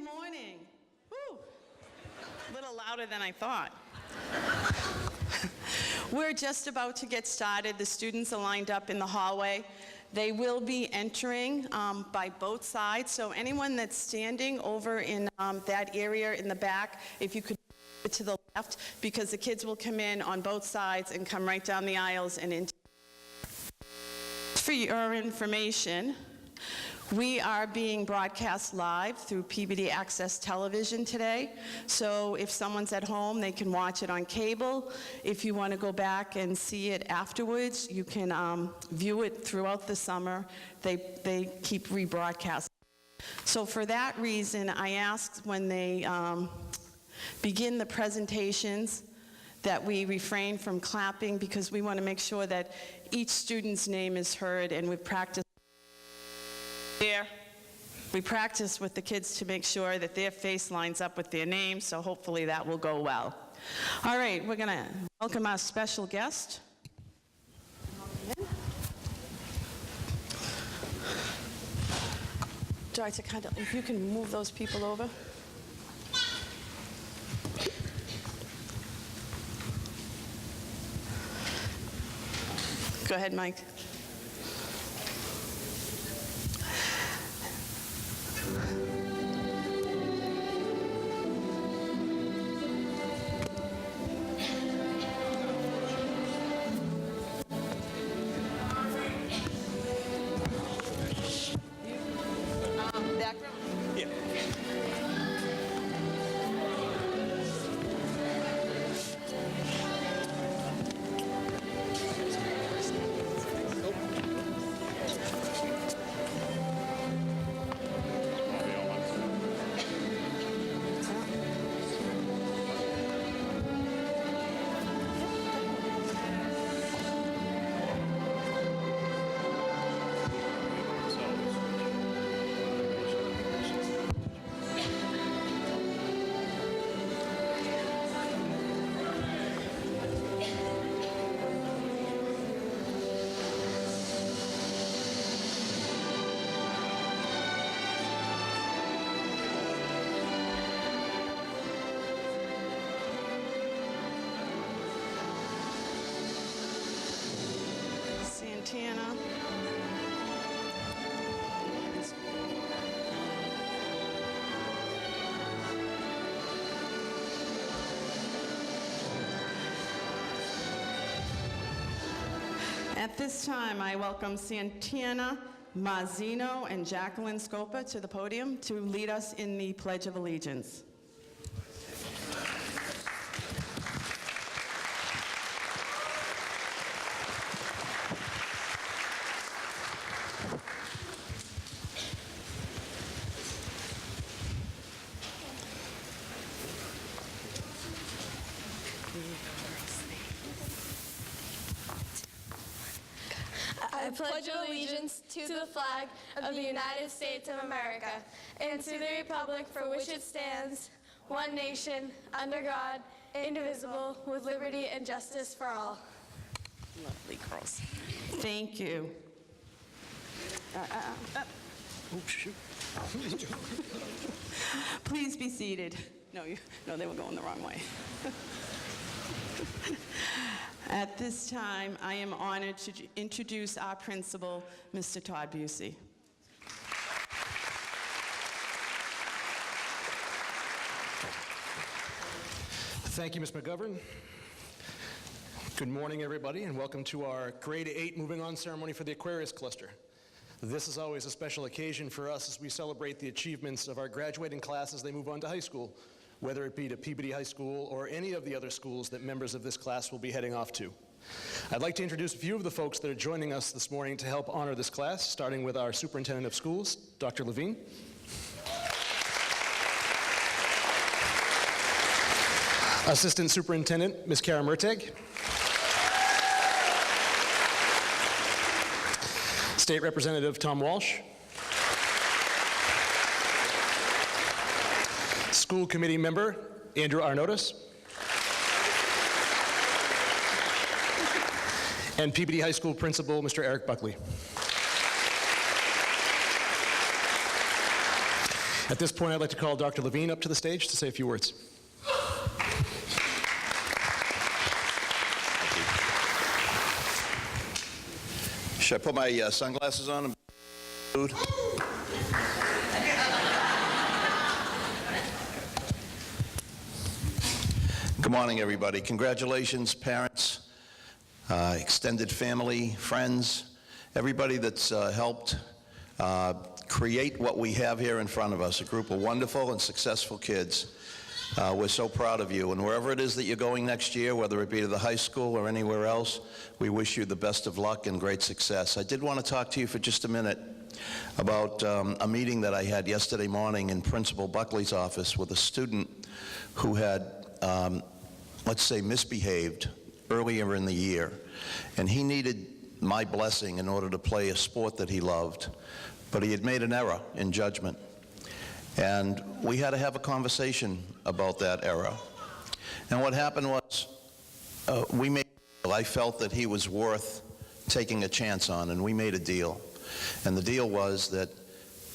morning. Woo. A little louder than I thought. We're just about to get started. The students are lined up in the hallway. They will be entering by both sides, so anyone that's standing over in that area in the back, if you could to the left, because the kids will come in on both sides and come right down the aisles and into. For your information, we are being broadcast live through PBD Access Television today. So if someone's at home, they can watch it on cable. If you want to go back and see it afterwards, you can view it throughout the summer. They keep rebroadcasting. So for that reason, I asked when they begin the presentations that we refrain from clapping, because we want to make sure that each student's name is heard, and we've practiced there. We practice with the kids to make sure that their face lines up with their name, so hopefully that will go well. All right, we're going to welcome our special guest. Dr. Kendall, if you can move those people over. Go ahead, Mike. Back row? Yeah. Santana. At this time, I welcome Santana Mazzino and Jacqueline Scopa to the podium to lead us in the Pledge of Allegiance. I pledge allegiance to the flag of the United States of America and to the republic for which it stands, one nation, under God, indivisible, with liberty and justice for all. Lovely girls. Thank you. Oh, shoot. Please be seated. No, they were going the wrong way. At this time, I am honored to introduce our principal, Mr. Todd Bucey. Thank you, Ms. McGovern. Good morning, everybody, and welcome to our Grade 8 Moving On ceremony for the Aquarius cluster. This is always a special occasion for us as we celebrate the achievements of our graduating class as they move on to high school, whether it be to Peabody High School or any of the other schools that members of this class will be heading off to. I'd like to introduce a few of the folks that are joining us this morning to help honor this class, starting with our Superintendent of Schools, Dr. Levine. Assistant Superintendent, Ms. Kara Merteg. State Representative Tom Walsh. School Committee Member, Andrew Arnottis. And Peabody High School Principal, Mr. Eric Buckley. At this point, I'd like to call Dr. Levine up to the stage to say a few words. Should I put my sunglasses on? Food? Good morning, everybody. Congratulations, parents, extended family, friends, everybody that's helped create what we have here in front of us, a group of wonderful and successful kids. We're so proud of you, and wherever it is that you're going next year, whether it be to the high school or anywhere else, we wish you the best of luck and great success. I did want to talk to you for just a minute about a meeting that I had yesterday morning in Principal Buckley's office with a student who had, let's say, misbehaved earlier in the year, and he needed my blessing in order to play a sport that he loved, but he had made an error in judgment. And we had to have a conversation about that error. And what happened was, I felt that he was worth taking a chance on, and we made a deal. And the deal was that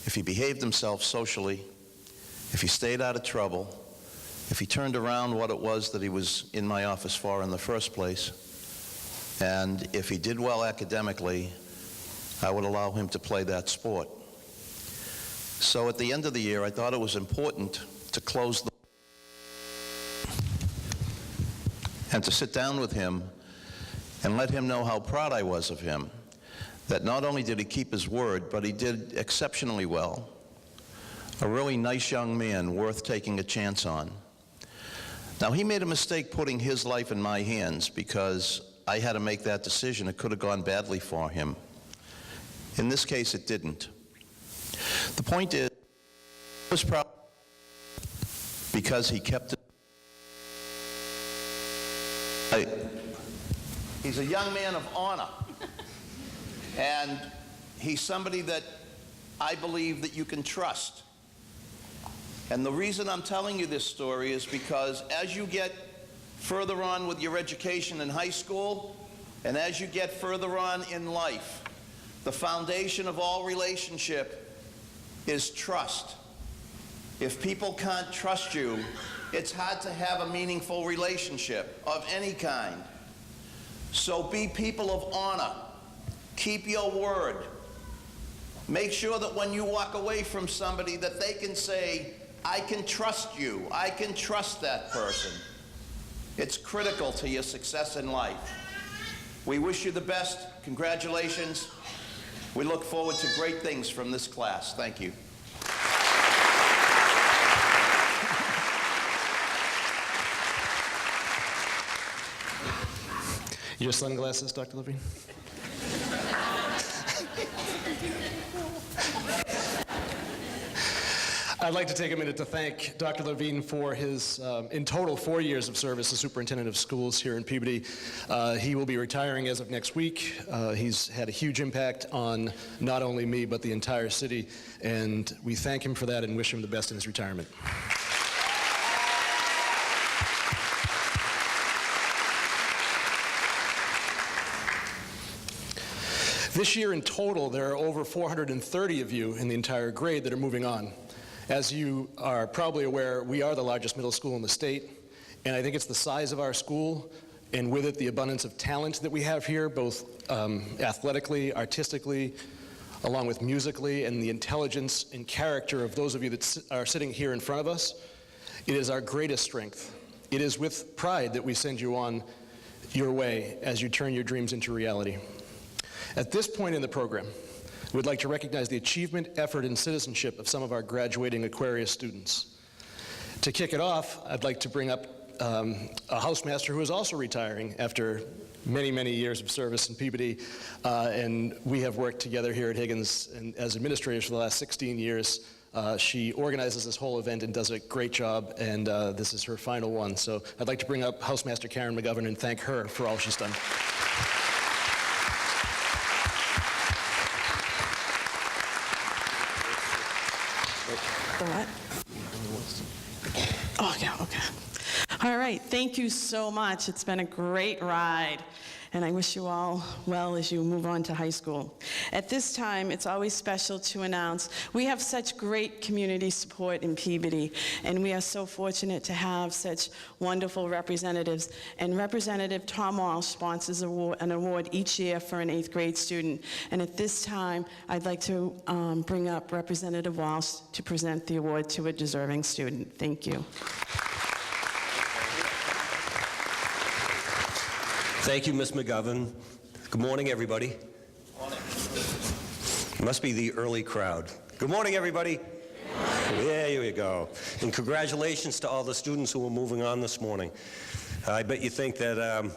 if he behaved himself socially, if he stayed out of trouble, if he turned around what it was that he was in my office for in the first place, and if he did well academically, I would allow him to play that sport. So at the end of the year, I thought it was important to close the and to sit down with him and let him know how proud I was of him, that not only did he keep his word, but he did exceptionally well. A really nice young man worth taking a chance on. Now, he made a mistake putting his life in my hands because I had to make that decision. It could have gone badly for him. In this case, it didn't. The point is, I was proud because he kept it. He's a young man of honor, and he's somebody that I believe that you can trust. And the reason I'm telling you this story is because as you get further on with your education in high school, and as you get further on in life, the foundation of all relationship is trust. If people can't trust you, it's hard to have a meaningful relationship of any kind. So be people of honor. Keep your word. Make sure that when you walk away from somebody that they can say, I can trust you. I can trust that person. It's critical to your success in life. We wish you the best. Congratulations. We look forward to great things from this class. Thank you. Your sunglasses, Dr. Levine? I'd like to take a minute to thank Dr. Levine for his, in total, 4 years of service as superintendent of schools here in Peabody. He will be retiring as of next week. He's had a huge impact on not only me, but the entire city, and we thank him for that and wish him the best in his retirement. This year in total, there are over 430 of you in the entire grade that are moving on. As you are probably aware, we are the largest middle school in the state, and I think it's the size of our school, and with it the abundance of talent that we have here, both athletically, artistically, along with musically, and the intelligence and character of those of you that are sitting here in front of us. It is our greatest strength. It is with pride that we send you on your way as you turn your dreams into reality. At this point in the program, we'd like to recognize the achievement, effort, and citizenship of some of our graduating Aquarius students. To kick it off, I'd like to bring up a housemaster who is also retiring after many, many years of service in Peabody, and we have worked together here at Higgins and as administrators for the last 16 years. She organizes this whole event and does a great job, and this is her final one. So I'd like to bring up Housemaster Karen McGovern and thank her for all she's done. The what? Oh, yeah, okay. All right, thank you so much. It's been a great ride. and I wish you all well as you move on to high school. At this time, it's always special to announce we have such great community support in Peabody, and we are so fortunate to have such wonderful representatives. And Representative Tom Walsh sponsors an award each year for an 8th grade student. And at this time, I'd like to bring up Representative Walsh to present the award to a deserving student. Thank you. Thank you, Ms. McGovern. Good morning, everybody. Good morning. Must be the early crowd. Good morning, everybody. There you go. And congratulations to all the students who are moving on this morning. I bet you think that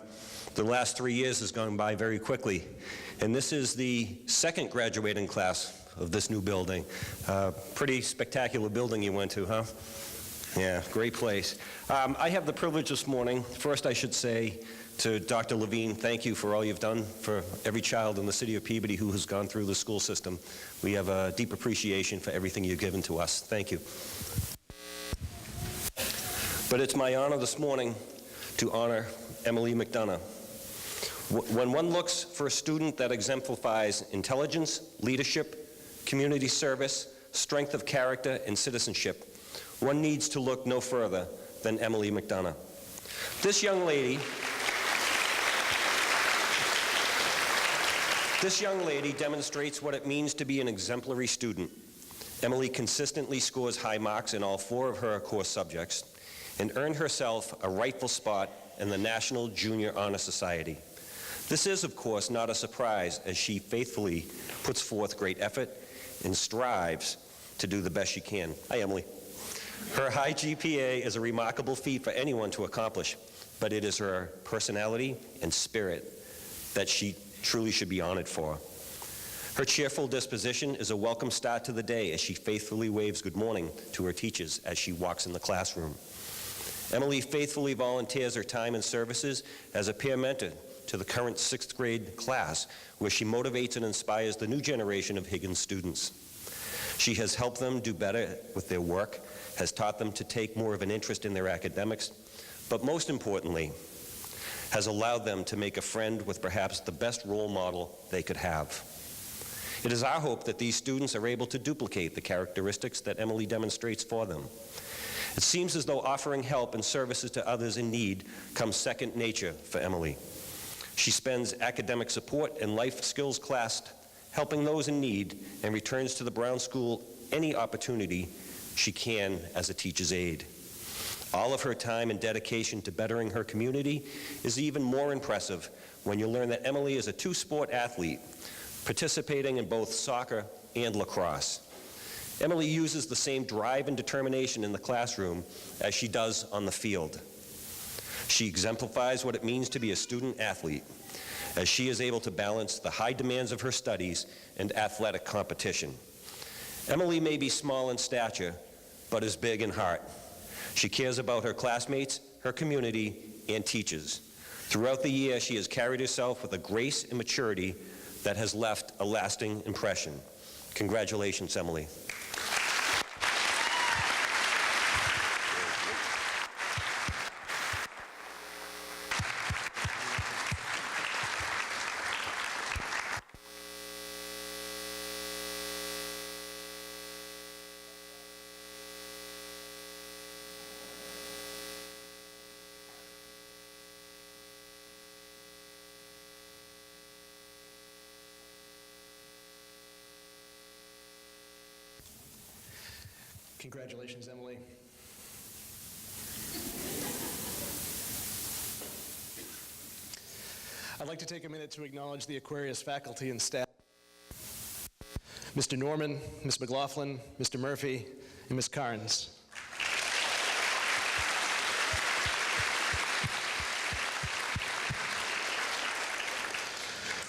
the last 3 years has gone by very quickly. And this is the second graduating class of this new building. Pretty spectacular building you went to, huh? Yeah, great place. I have the privilege this morning, first I should say to Dr. Levine, thank you for all you've done for every child in the city of Peabody who has gone through the school system. We have a deep appreciation for everything you've given to us. Thank you. But it's my honor this morning to honor Emily McDonough. When one looks for a student that exemplifies intelligence, leadership, community service, strength of character, and citizenship, one needs to look no further than Emily McDonough. This young lady demonstrates what it means to be an exemplary student. Emily consistently scores high marks in all 4 of her core subjects and earned herself a rightful spot in the National Junior Honor Society. This is, of course, not a surprise, as she faithfully puts forth great effort and strives to do the best she can. Hi, Emily. Her high GPA is a remarkable feat for anyone to accomplish, but it is her personality and spirit that she truly should be honored for. Her cheerful disposition is a welcome start to the day as she faithfully waves good morning to her teachers as she walks in the classroom. Emily faithfully volunteers her time and services as a peer mentor to the current 6th grade class, where she motivates and inspires the new generation of Higgins students. She has helped them do better with their work, has taught them to take more of an interest in their academics, but most importantly, has allowed them to make a friend with perhaps the best role model they could have. It is our hope that these students are able to duplicate the characteristics that Emily demonstrates for them. It seems as though offering help and services to others in need comes second nature for Emily. She spends academic support and life skills class helping those in need and returns to the Brown School any opportunity she can as a teacher's aide. All of her time and dedication to bettering her community is even more impressive when you learn that Emily is a 2-sport athlete, participating in both soccer and lacrosse. Emily uses the same drive and determination in the classroom as she does on the field. She exemplifies what it means to be a student athlete, as she is able to balance the high demands of her studies and athletic competition. Emily may be small in stature, but is big in heart. She cares about her classmates, her community, and teachers. Throughout the year, she has carried herself with a grace and maturity that has left a lasting impression. Congratulations, Emily. Congratulations, Emily. I'd like to take a minute to acknowledge the Aquarius faculty and staff. Mr. Norman, Ms. McLaughlin, Mr. Murphy, and Ms. Carnes.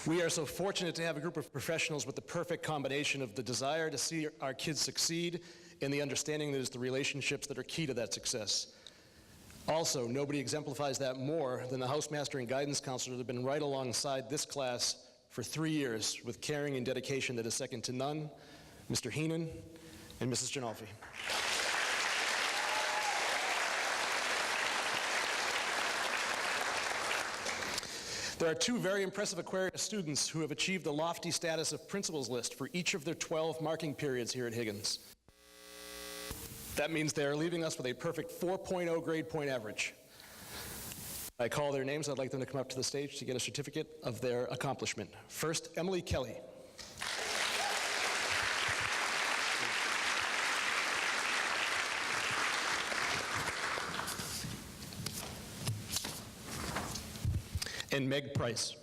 We are so fortunate to have a group of professionals with the perfect combination of the desire to see our kids succeed and the understanding that it's the relationships that are key to that success. Also, nobody exemplifies that more than the housemaster and guidance counselor that have been right alongside this class for 3 years with caring and dedication that is second to none, Mr. Heenan and Mrs. Janolfi. There are two very impressive Aquarius students who have achieved the lofty status of principals list for each of their 12 marking periods here at Higgins. That means they are leaving us with a perfect 4.0 grade point average. I call their names. I'd like them to come up to the stage to get a certificate of their accomplishment. First, Emily Kelly. And Meg Price.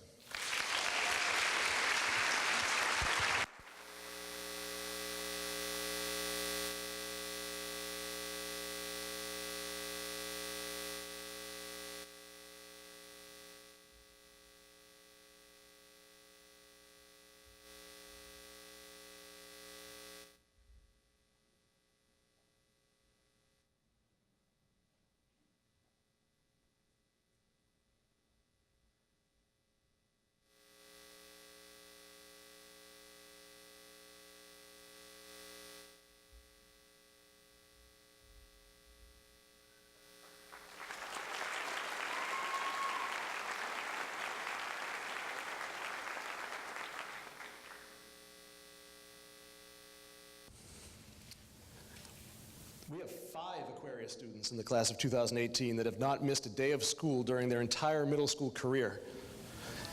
We have 5 Aquarius students in the class of 2018 that have not missed a day of school during their entire middle school career.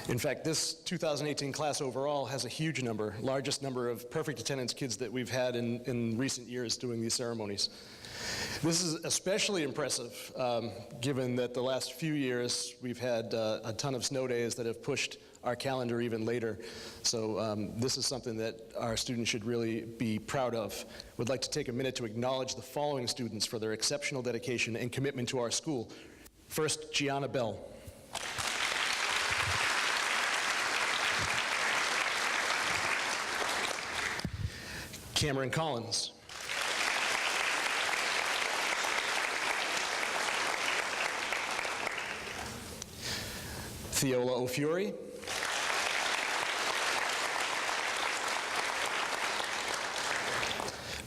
In fact, this 2018 class overall has a huge number, largest number of perfect attendance kids that we've had in recent years doing these ceremonies. This is especially impressive given that the last few years we've had a ton of snow days that have pushed our calendar even later. So this is something that our students should really be proud of. We'd like to take a minute to acknowledge the following students for their exceptional dedication and commitment to our school. First, Gianna Bell. Cameron Collins. Theola O'Fury.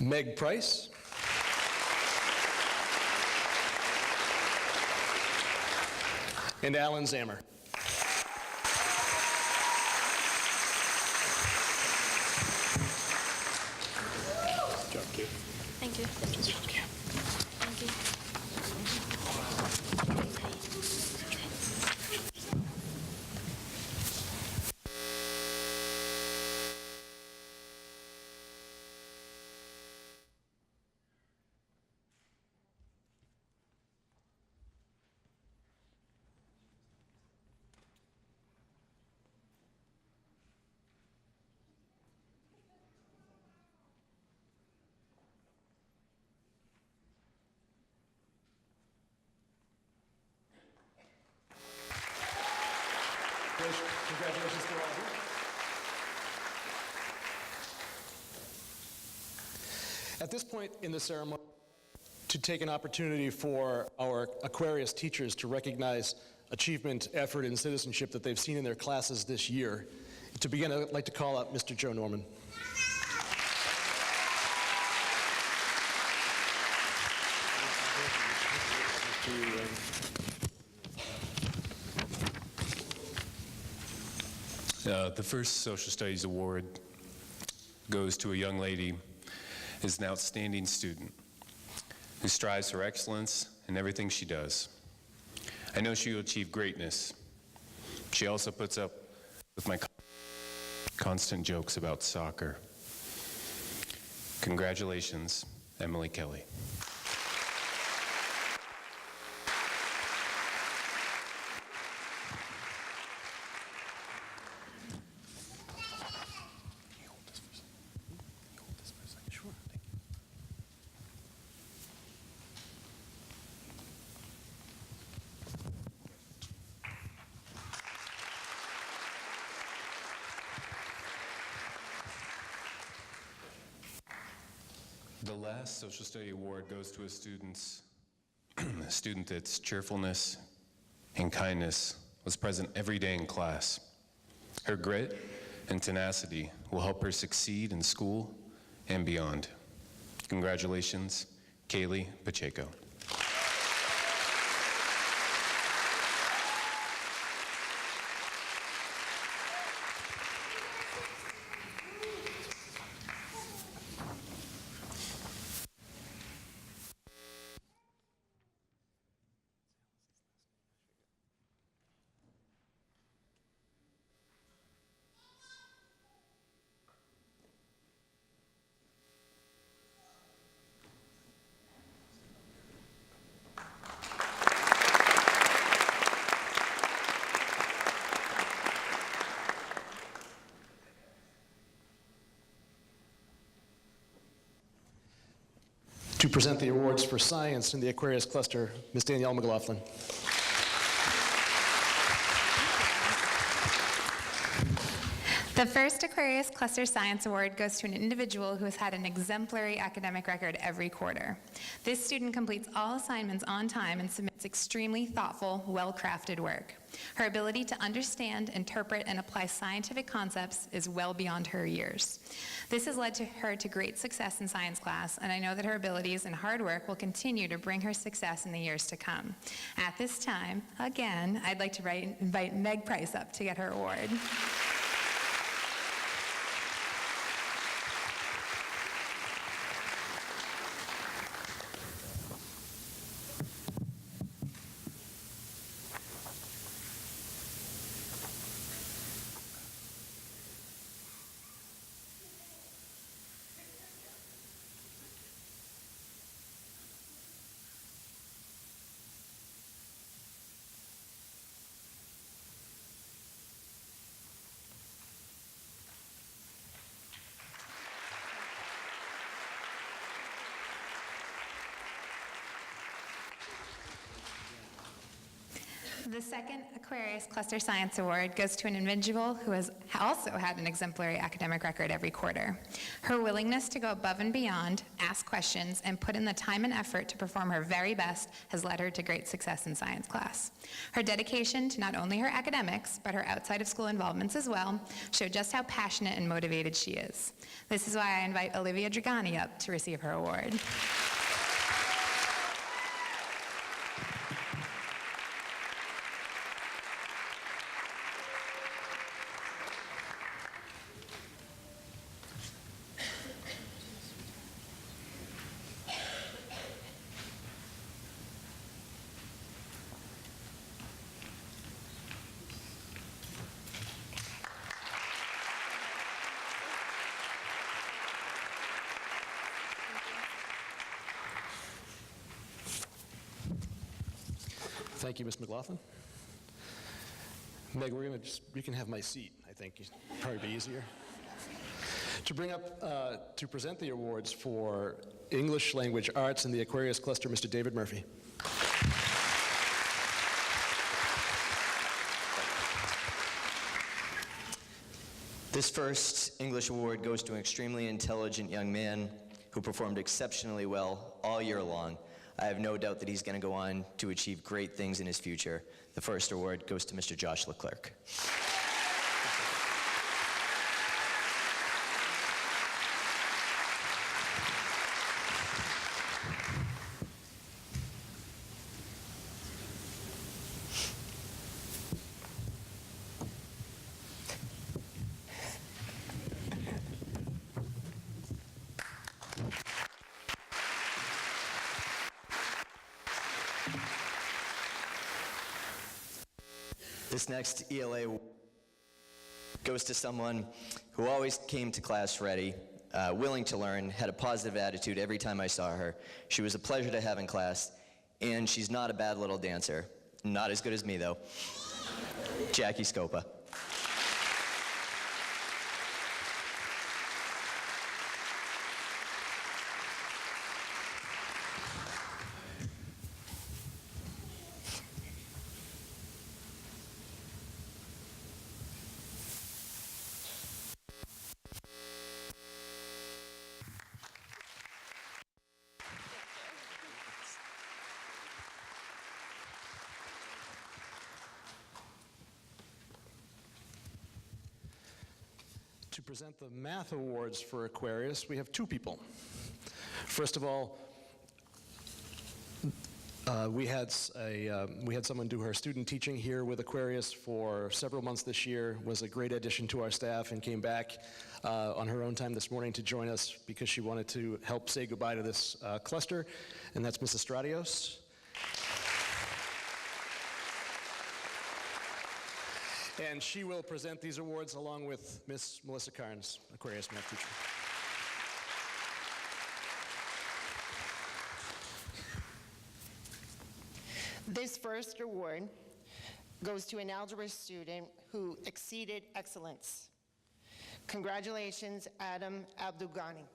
Meg Price. And Alan Zammer. Thank you. Thank you. Congratulations to all of you. At this point in the ceremony, to take an opportunity for our Aquarius teachers to recognize achievement, effort, and citizenship that they've seen in their classes this year. To begin, I'd like to call up Mr. Joe Norman. The first Social Studies Award goes to a young lady who is an outstanding student who strives for excellence in everything she does. I know she will achieve greatness. She also puts up with my constant jokes about soccer. Congratulations, Emily Kelly. The last Social Study Award goes to a student that's cheerfulness and kindness was present every day in class. Her grit and tenacity will help her succeed in school and beyond. Congratulations, Kaylee Pacheco. To present the awards for science in the Aquarius cluster, Ms. Danielle McLaughlin. The first Aquarius Cluster Science Award goes to an individual who has had an exemplary academic record every quarter. This student completes all assignments on time and submits extremely thoughtful, well-crafted work. Her ability to understand, interpret, and apply scientific concepts is well beyond her years. This has led her to great success in science class, and I know that her abilities and hard work will continue to bring her success in the years to come. At this time, again, I'd like to invite Meg Price up to get her award. The second Aquarius Cluster Science Award goes to an individual who has also had an exemplary academic record every quarter. Her willingness to go above and beyond, ask questions, and put in the time and effort to perform her very best has led her to great success in science class. Her dedication to not only her academics, but her outside of school involvements as well, show just how passionate and motivated she is. This is why I invite Olivia Dragani up to receive her award. Thank you, Ms. McLaughlin. Meg, you can have my seat, I think. It'd probably be easier. To bring up, to present the awards for English Language Arts in the Aquarius Cluster, Mr. David Murphy. This first English award goes to an extremely intelligent young man who performed exceptionally well all year long. I have no doubt that he's going to go on to achieve great things in his future. The first award goes to Mr. Josh Leclerc. This next ELA goes to someone who always came to class ready, willing to learn, had a positive attitude every time I saw her. She was a pleasure to have in class, and she's not a bad little dancer. Not as good as me, though. Jackie Scopa. To present the math awards for Aquarius, we have two people. First of all, we had someone do her student teaching here with Aquarius for several months this year, was a great addition to our staff, and came back on her own time this morning to join us because she wanted to help say goodbye to this cluster, and that's Mrs. Stratios. And she will present these awards along with Miss Melissa Carnes, Aquarius math teacher. This first award goes to an algebra student who exceeded excellence. Congratulations, Adam Abdugani.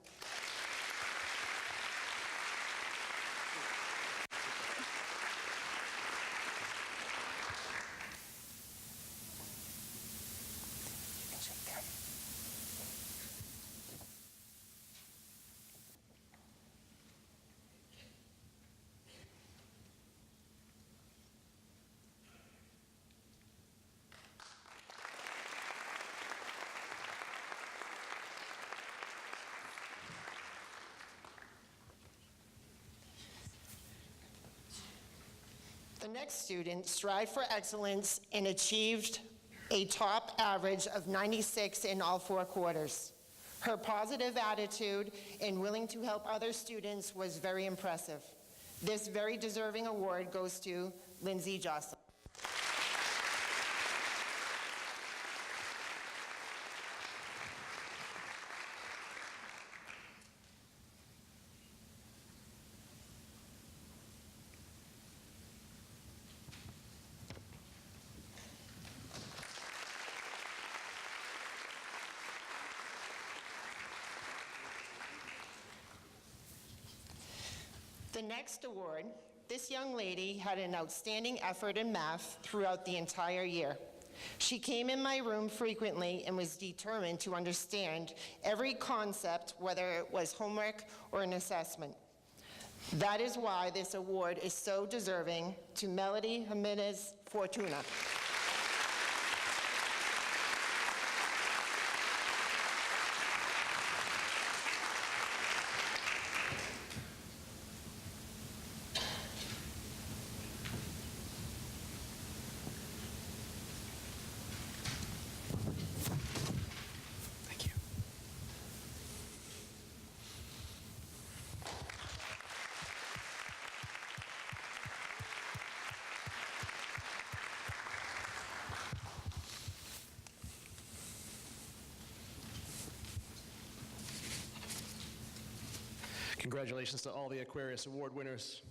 next student strived for excellence and achieved a top average of 96 in all 4 quarters. Her positive attitude and willing to help other students was very impressive. This very deserving award goes to Lindsay Jocelyn. The next award, this young lady had an outstanding effort in math throughout the entire year. She came in my room frequently and was determined to understand every concept, whether it was homework or an assessment. That is why this award is so deserving to Melody Jimenez Fortuna. Congratulations to all the Aquarius Award winners.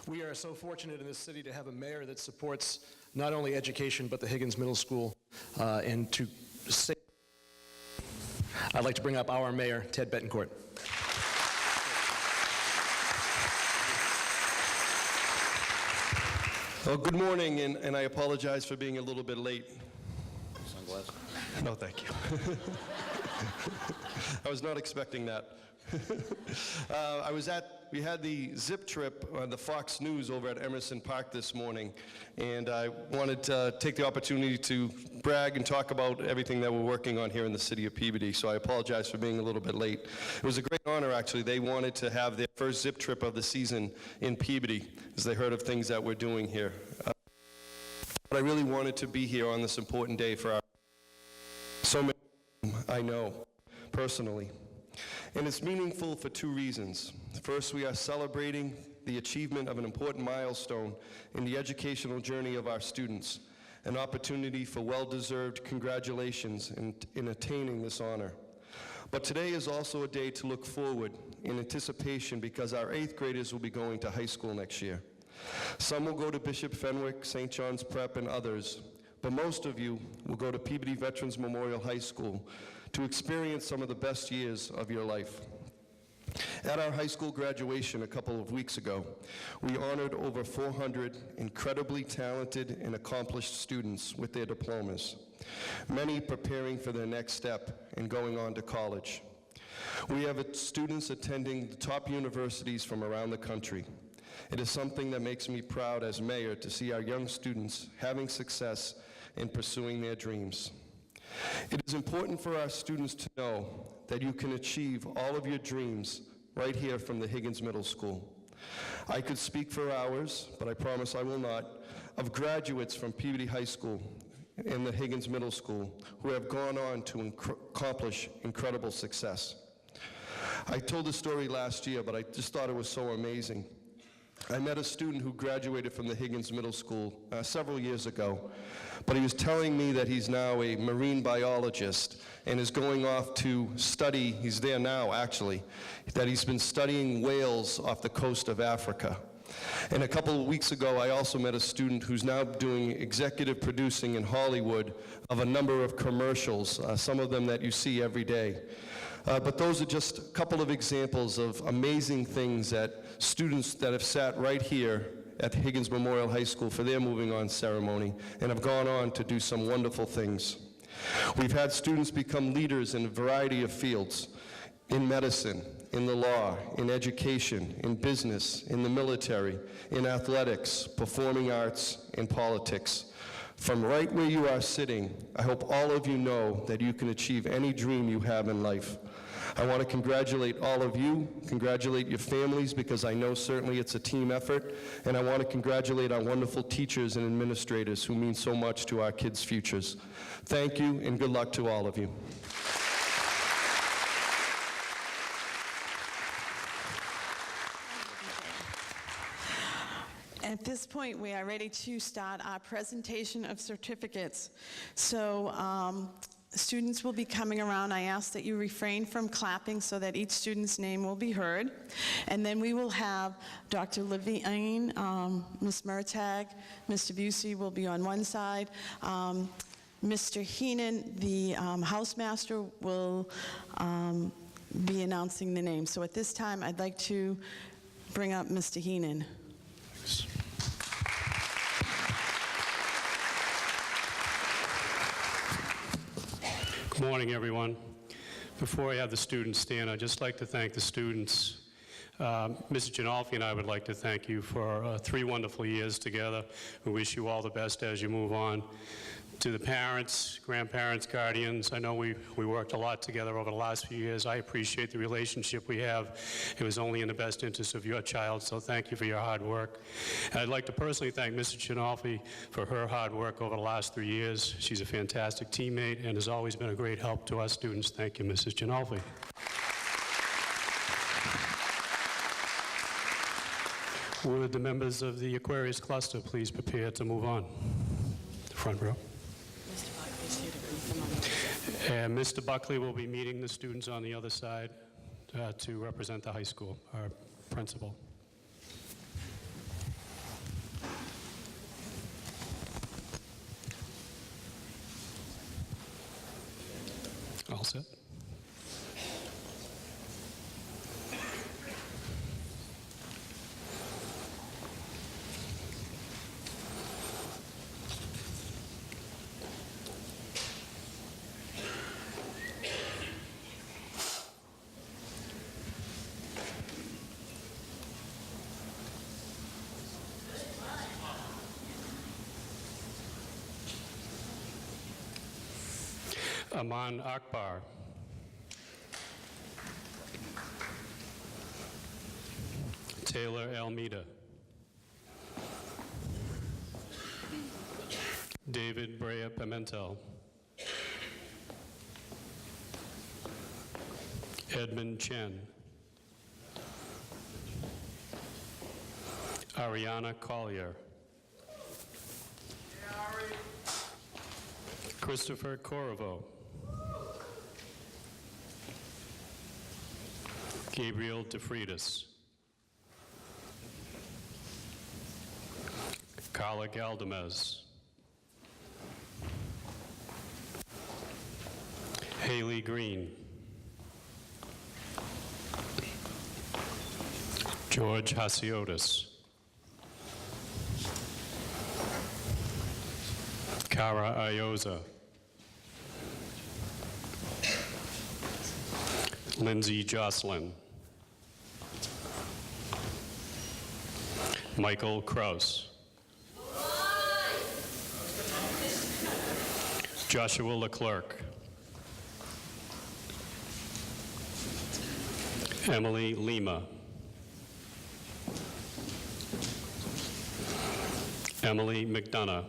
We are so fortunate in this city to have a mayor that supports not only education but the Higgins Middle School. And to say, I'd like to bring up our mayor, Ted Betancourt. Well, good morning, and I apologize for being a little bit late. Sunglasses? No, thank you. I was not expecting that. We had the zip trip on the Fox News over at Emerson Park this morning, and I wanted to take the opportunity to brag and talk about everything that we're working on here in the city of Peabody, so I apologize for being a little bit late. It was a great honor, actually. They wanted to have their first zip trip of the season in Peabody, as they heard of things that we're doing here. But I really wanted to be here on this important day for so many I know personally. And it's meaningful for 2 reasons. First, we are celebrating the achievement of an important milestone in the educational journey of our students, an opportunity for well-deserved congratulations in attaining this honor. But today is also a day to look forward in anticipation because our 8th graders will be going to high school next year. Some will go to Bishop Fenwick, St. John's Prep, and others, but most of you will go to Peabody Veterans Memorial High School to experience some of the best years of your life. At our high school graduation a couple of weeks ago, we honored over 400 incredibly talented and accomplished students with their diplomas, many preparing for their next step and going on to college. We have students attending the top universities from around the country. It is something that makes me proud as mayor to see our young students having success in pursuing their dreams. It is important for our students to know that you can achieve all of your dreams right here from the Higgins Middle School. I could speak for hours, but I promise I will not, of graduates from Peabody High School and the Higgins Middle School who have gone on to accomplish incredible success. I told this story last year, but I just thought it was so amazing. I met a student who graduated from the Higgins Middle School several years ago, but he was telling me that he's now a marine biologist and is going off to study, he's there now actually, that he's been studying whales off the coast of Africa. And a couple of weeks ago, I also met a student who's now doing executive producing in Hollywood of a number of commercials, some of them that you see every day. But those are just a couple of examples of amazing things that students that have sat right here at Higgins Memorial High School for their moving on ceremony and have gone on to do some wonderful things. We've had students become leaders in a variety of fields, in medicine, in the law, in education, in business, in the military, in athletics, performing arts, and politics. From right where you are sitting, I hope all of you know that you can achieve any dream you have in life. I want to congratulate all of you, congratulate your families, because I know certainly it's a team effort, and I want to congratulate our wonderful teachers and administrators who mean so much to our kids' futures. Thank you, and good luck to all of you. At this point, we are ready to start our presentation of certificates. So students will be coming around. I ask that you refrain from clapping so that each student's name will be heard. And then we will have Dr. Levine, Ms. Murtagh, Mr. Bucey will be on one side. Mr. Heenan, the housemaster, will be announcing the name. So at this time, I'd like to bring up Mr. Heenan. Good morning, everyone. Before I have the students stand, I'd just like to thank the students. Mrs. Ginolfi and I would like to thank you for 3 wonderful years together. We wish you all the best as you move on. To the parents, grandparents, guardians, I know we worked a lot together over the last few years. I appreciate the relationship we have. It was only in the best interest of your child, so thank you for your hard work. And I'd like to personally thank Mrs. Ginolfi for her hard work over the last 3 years. She's a fantastic teammate and has always been a great help to us students. Thank you, Mrs. Ginolfi. Would the members of the Aquarius cluster please prepare to move on? The front row. And Mr. Buckley will be meeting the students on the other side to represent the high school, our principal. All set? Aman Akbar. Taylor Almeida. David Brea Pimentel. Edmund Chen. Ariana Collier. Christopher Corriveau. Gabriel DeFreitas. Carla Galdamez. Haley Green. George Hasiotis. Kara Ioza. Lindsay Jocelyn. Michael Kraus. Joshua Leclerc. Emily Lima. Emily McDonough.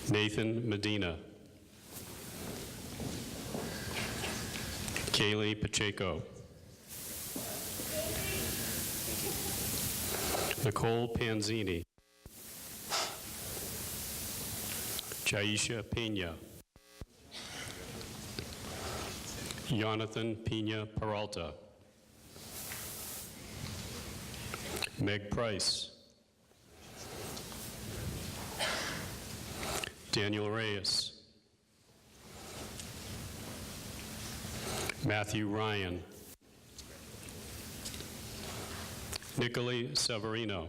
Nathan Medina. Kaylee Pacheco. Nicole Panzini. Jaisha Pena. Jonathan Pena Peralta. Meg Price. Daniel Reyes. Matthew Ryan. Nicole Severino.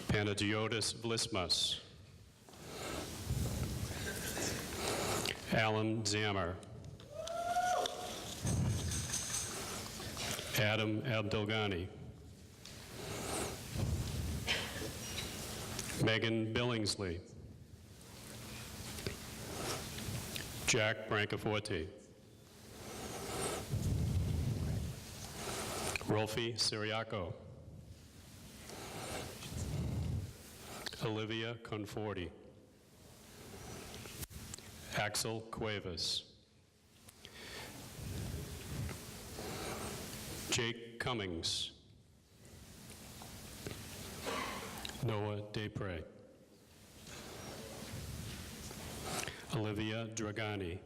Panagiotis Vlismas. Alan Zammer. Adam Abdelghani. Megan Billingsley. Jack Brancaforte. Rolfi Siriaco. Olivia Conforti. Axel Cuevas. Jake Cummings. Noah Desprez. Olivia Dragani.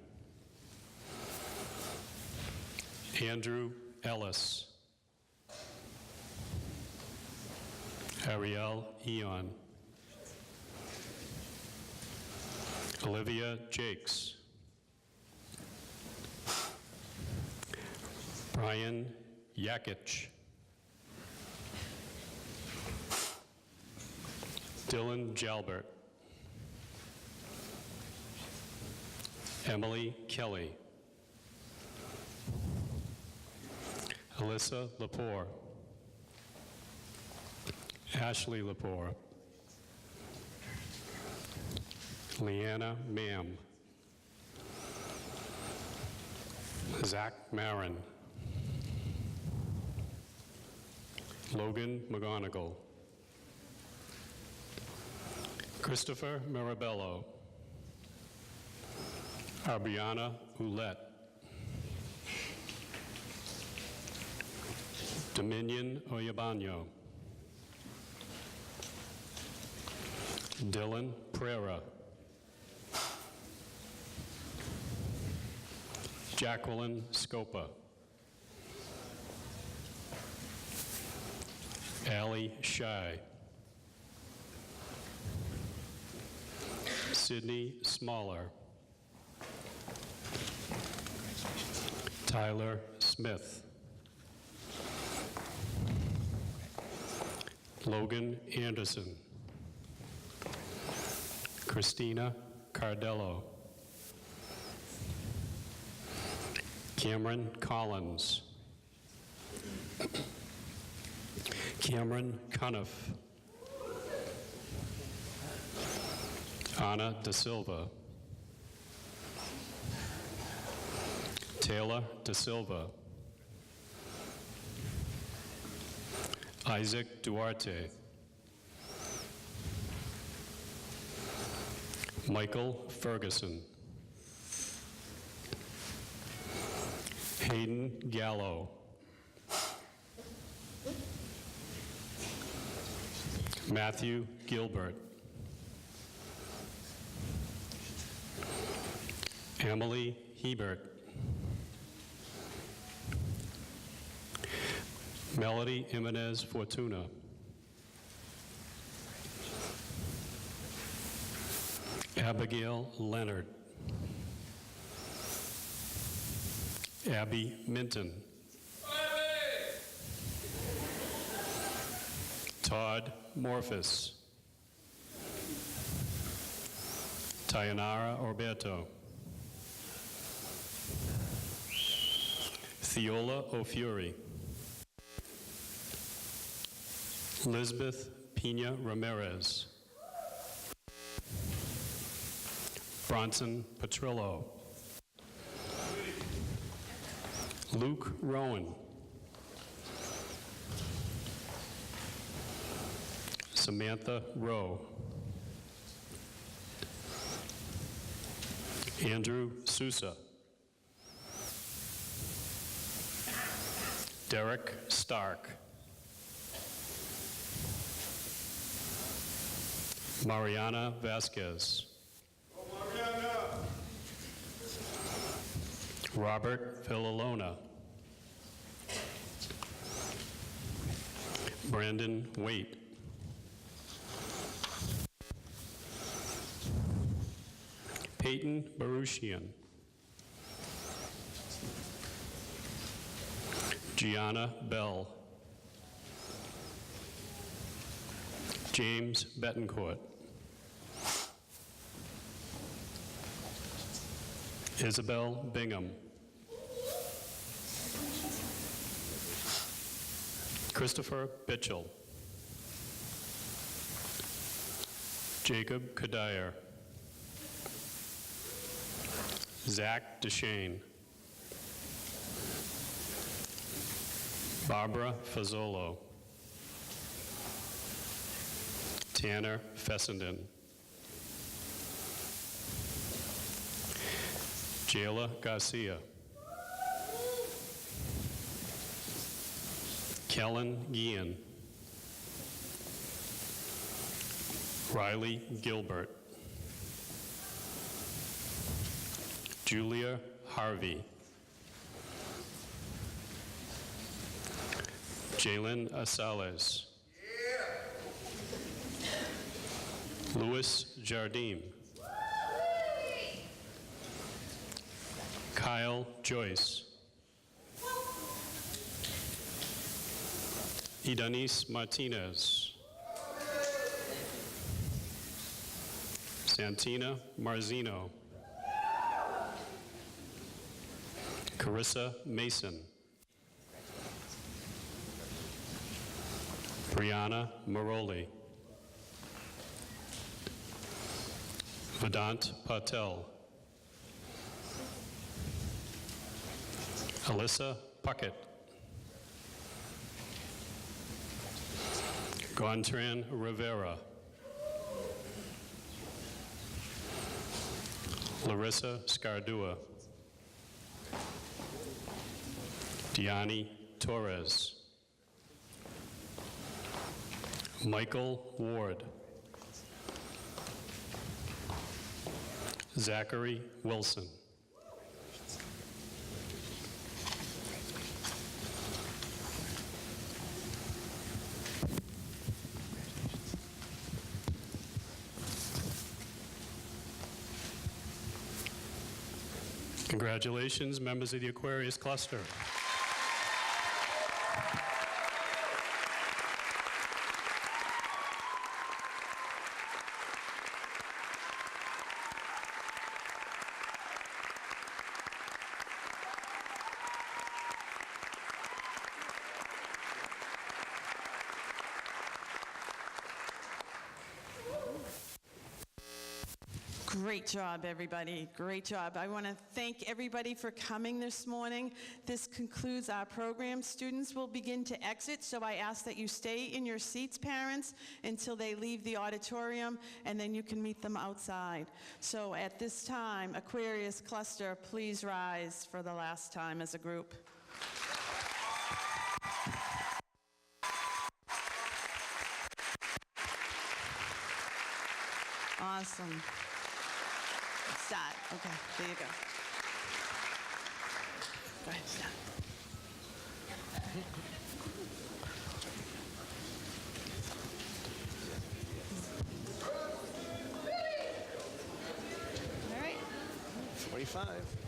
Andrew Ellis. Ariel Eon. Olivia Jakes. Brian Yakic. Dylan Jalbert. Emily Kelly. Alyssa Lepore. Ashley Lepore. Leanna Mam. Zach Marin. Logan McGonigal. Christopher Mirabello. Arbiana Ouellette. Dominion Oyabano. Dylan Prera. Jacqueline Scopa. Allie Shy. Sydney Smaller. Tyler Smith. Logan Anderson. Christina Cardello. Cameron Collins. Cameron Cuniff. Anna Da Silva. Taylor Da Silva. Isaac Duarte. Michael Ferguson. Hayden Gallo. Matthew Gilbert. Emily Hebert. Melody Jimenez Fortuna. Abigail Leonard. Abby Minton. Todd Morphus. Tayanara Orberto. Theola O'Fury. Lisbeth Pina Ramirez. Bronson Petrillo. Luke Rowan. Samantha Rowe. Andrew Sousa. Derek Stark. Mariana Vasquez. Robert Villalona. Brandon Waite. Peyton Baruchian. Gianna Bell. James Betancourt. Isabel Bingham. Christopher Bitchell. Jacob Kadir. Zach DeShane. Barbara Fazzolo. Tanner Fessenden. Jayla Garcia. Kellen Guillen. Riley Gilbert. Julia Harvey. Jalen Asales. Louis Jardim. Kyle Joyce. Idanis Martinez. Santina Marzino. Carissa Mason. Brianna Maroli. Vedant Patel. Alyssa Puckett. Gontran Rivera. Larissa Scardua. Diani Torres. Michael Ward. Zachary Wilson. Congratulations, members of the Aquarius cluster. Great job, everybody. Great job. I want to thank everybody for coming this morning. This concludes our program. Students will begin to exit, so I ask that you stay in your seats, parents, until they leave the auditorium, and then you can meet them outside. So at this time, Aquarius Cluster, please rise for the last time as a group. Awesome. Start. Okay, there you go. Go ahead, start. All right. 45.